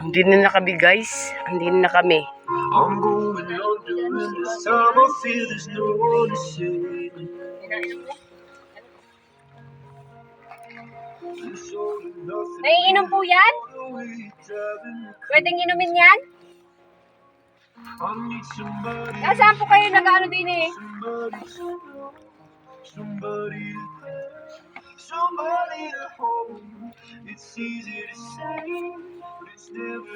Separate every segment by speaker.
Speaker 1: Hindi na kami guys. Hindi na kami.
Speaker 2: I'm going on during this time. I feel there's no one to save me.
Speaker 3: Naiinom po yan? Pwedeng inumin yan? Nasaan po kayo nag-ano din eh?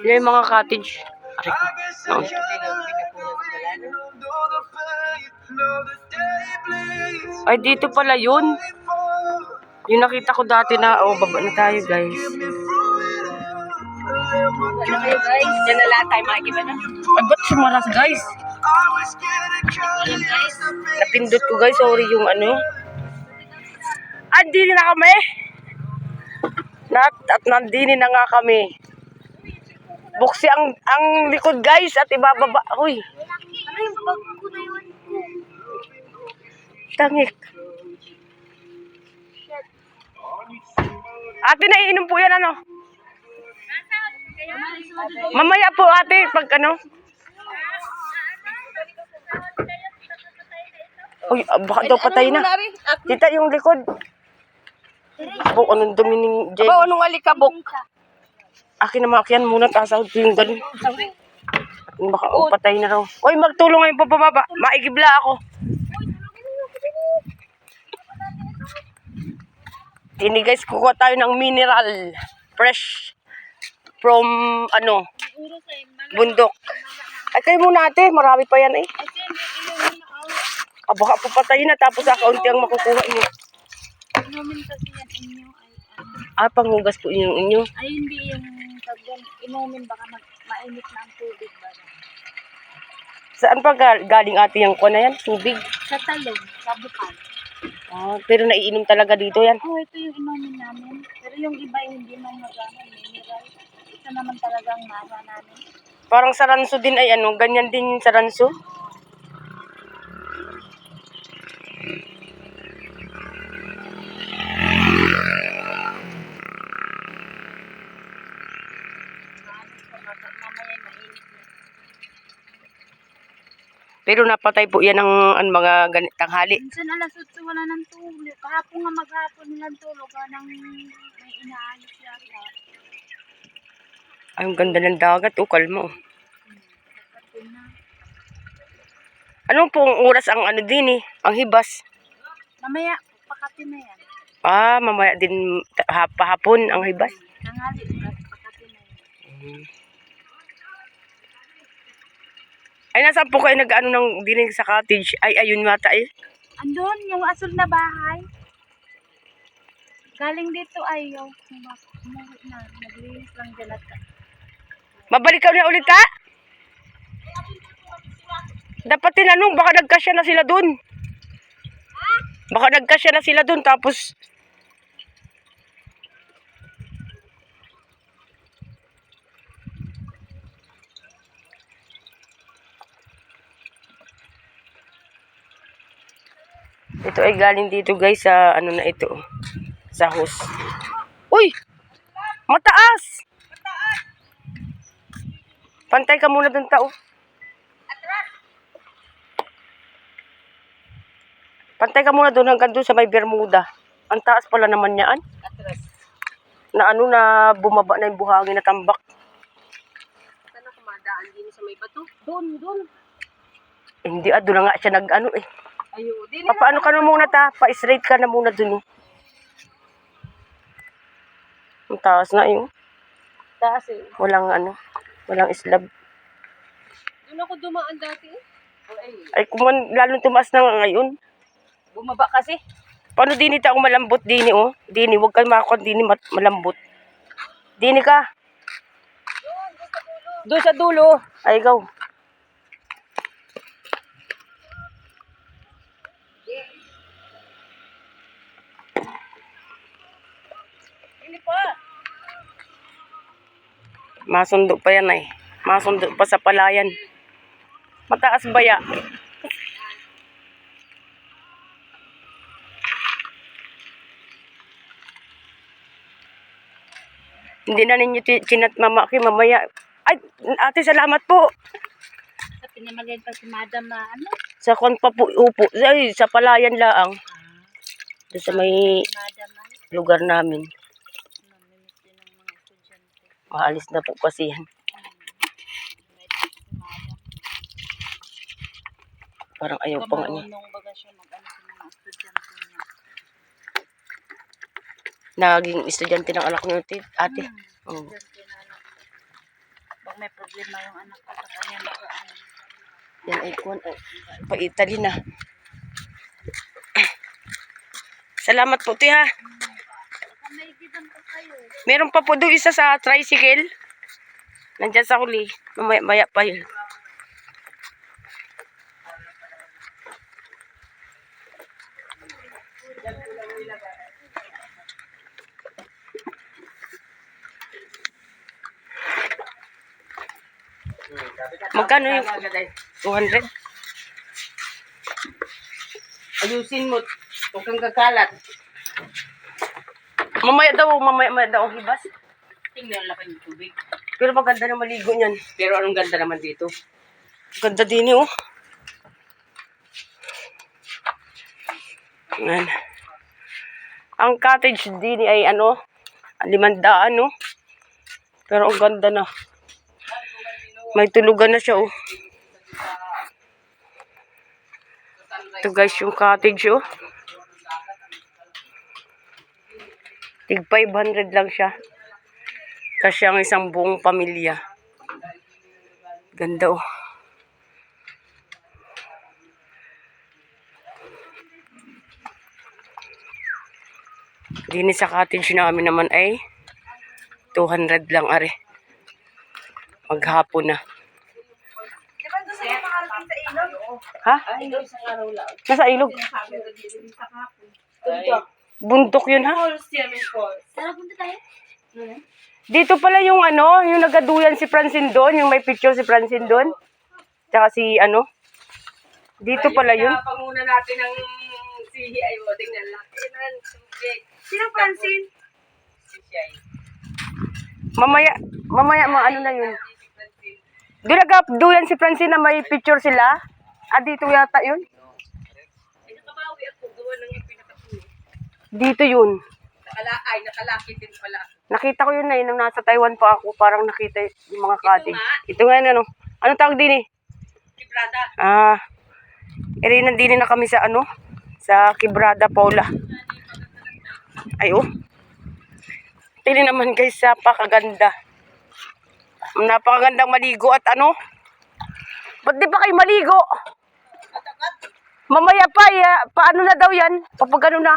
Speaker 1: Yan yung mga cottage. Ay, dito pala yun. Yung nakita ko dati na, baba na tayo guys.
Speaker 3: Wala kayo guys. Diyan na lahat tayo makikiba na.
Speaker 1: Ay, ba't sumalas guys? Napindot ko guys, sorry yung ano. Andini na kami. At nandini na nga kami. Buksi ang likod guys at ibababa. Huy.
Speaker 3: Ano yung bag ko na yun?
Speaker 1: Tangik. Ate, naiinom po yan ano? Mamaya po ate, pag ano? Uy, baka daw patay na. Tita, yung likod. Abo, anong dumi ni Jen? Abo, anong alikabok? Akin na makyan muna, tasahod ko yung ganun. Baka patay na raw. Uy, magtulong ngayon pa pababa. Maigibla ako. Ini guys, kukuha tayo ng mineral. Fresh. From, ano, bundok. Ay, kayo muna ate, marami pa yan eh. Baka papatayin na, tapos kaunti ang makukuha niyo.
Speaker 3: Inumin kasi yan inyo
Speaker 1: Ah,
Speaker 3: ay
Speaker 1: panghugas po yung inyo.
Speaker 3: ay hindi yung tagyan. Inumin baka mainit na ang tubig ba?
Speaker 1: Saan pa galing ate yung kuha na yan? Tubig?
Speaker 3: Sa talong, sa bukal.
Speaker 1: Ah, pero naiinom talaga dito yan.
Speaker 3: Oh, ito yung inumin namin. Pero yung iba hindi man magaman, mineral. Ito naman talagang nasa namin.
Speaker 1: Parang saranso din ay ano, ganyan din saranso. Pero napatay po yan ang mga tanghali.
Speaker 3: Minsan alas 8 wala nang tulog. Kahapon nga maghapon nilang tulog. Nang may inaayos yata.
Speaker 1: Ay, ang ganda ng dagat. Kalma. Anong pong oras ang ano din eh? Ang hibas?
Speaker 3: Mamaya, pakati na yan.
Speaker 1: Ah, mamaya din pahapon ang hibas.
Speaker 3: Tanghali, pakati na yan.
Speaker 1: Ay, nasaan po kayo nag-ano ng dinig sa cottage? Ay, ayun mata eh.
Speaker 3: Andun, yung asul na bahay. Galing dito ay yung umuwi na. Naglinis lang dyan at
Speaker 1: Mabalik ka na ulit ha? Dapat tinanong, baka nagkasya na sila dun. Baka nagkasya na sila dun, tapos... Ito ay galing dito guys sa ano na ito. Sa hose. Uy! Mataas! Pantay ka muna dun tao. Pantay ka muna dun hanggang dun sa may Bermuda. Ang taas pala naman yan. Na ano na bumaba na yung buhangin na tambak.
Speaker 3: Sana kumadaan din sa may bato? Doon.
Speaker 1: Hindi doon na nga siya nag-ano eh.
Speaker 3: Ayun, din.
Speaker 1: Paano ka na muna ta? Pa-straight ka na muna dun. Ang taas na yun.
Speaker 3: Taas eh.
Speaker 1: Walang slab.
Speaker 3: Doon ako dumaan dati eh.
Speaker 1: Ay, lalong tumaas na nga ngayon.
Speaker 3: Bumaba kasi.
Speaker 1: Paano dini ta kung malambot dini oh? Dini, huwag ka makakot dini malambot. Dini ka. Doon sa dulo. Ay, ikaw. Masundo pa yan eh. Masundo pa sa palayan. Mataas ba ya? Hindi na ninyo chinat mama Aki mamaya. Ay, ate, salamat po.
Speaker 3: Sa pinamagay pa si madam na ano?
Speaker 1: Sa kon pa po, upo. Ay, sa palayan laang. Doon sa may
Speaker 3: Madam na.
Speaker 1: lugar namin.
Speaker 3: Namimiss din ng mga estudyante.
Speaker 1: Maalis na po kasi yan. Parang ayaw pang ano.
Speaker 3: Marunong baga siya mag-ano sa mga estudyante niya.
Speaker 1: Naging estudyante ng anak niyo, ate. Oh.
Speaker 3: Estudyante na anak. Pag may problema yung anak ko sa kanya mag-ano.
Speaker 1: Yan ay kuwan. Pa-Italy na. Salamat po, ti ha.
Speaker 3: Baka may giban pa kayo.
Speaker 1: Meron pa po doon isa sa tricycle. Nandyan sa huli. Mamaya pa yun. Magkano yung 200?
Speaker 4: Ayusin mo. Huwag kang kakalat.
Speaker 1: Mamaya daw ang hibas.
Speaker 4: Tingnan lang yung tubig.
Speaker 1: Pero maganda na maligo niyan.
Speaker 4: Pero anong ganda naman dito?
Speaker 1: Ganda din eh, oh. Yan. Ang cottage din ay ano, 500, no? Pero ang ganda na. May tulugan na siya, oh. Ito guys, yung cottage, oh. Tig 500 lang siya. Kasi ang isang buong pamilya. Ganda, oh. Dini sa cottage namin naman ay 200 lang, are. Maghapon na.
Speaker 3: Diba doon sa nakarating sa ilog?
Speaker 1: Ha?
Speaker 4: Ay, no, isang araw lang.
Speaker 1: Nasa ilog. Bundok yun, ha?
Speaker 3: Tara, punta tayo.
Speaker 1: Dito pala yung ano, yung nagaduyan si Francine doon, yung may picture si Francine doon. Tsaka si ano. Dito pala yun.
Speaker 4: Panguna natin ng sihi ay mo. Tingnan lang.
Speaker 3: Sino Francine?
Speaker 4: Si Shay.
Speaker 1: Mamaya mga ano na yun. Doon nagaduyan si Francine na may picture sila. Ah, dito yata yun.
Speaker 4: Ay, nakabawi ako. Gawa ng yung pinakatuloy.
Speaker 1: Dito yun.
Speaker 4: Nakalaki din pala.
Speaker 1: Nakita ko yun na yun, nung nasa Taiwan pa ako, parang nakita yung mga cottage.
Speaker 4: nga.
Speaker 1: Ito nga yun, ano. Anong tawag din eh?
Speaker 4: Kibrada.
Speaker 1: Ah, nandini na kami sa ano, sa Quebrada Paula. Ay, oh. Tingnan naman guys, napakaganda. Napakagandang maligo at ano. Ba't di pa kayo maligo? Mamaya pa, paano na daw yan? Kapag ano na.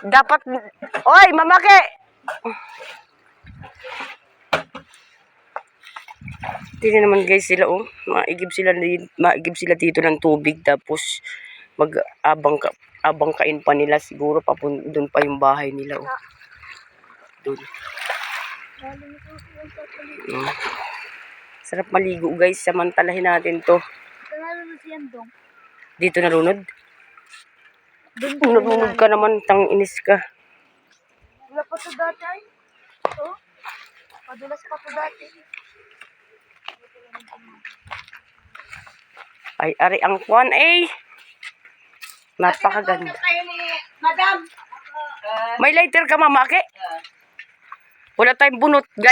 Speaker 1: Dapat, oy, mamake! Tingnan naman guys sila, oh. Maigib sila dito ng tubig, tapos abang kain pa nila siguro, doon pa yung bahay nila, oh. Doon. Sarap maligo guys, samantalahin natin to.
Speaker 3: Nalunod yan dong.
Speaker 1: Dito narunod? Narunod ka naman, tang-inis ka.
Speaker 3: Wala pa to dati ay. Ito. Padulas pa to dati.
Speaker 1: Ay, ari ang kwan, eh. Napakaganda.
Speaker 4: Kayo ni Madam.
Speaker 1: May lighter ka, mamake? Wala tayong bunot, guys.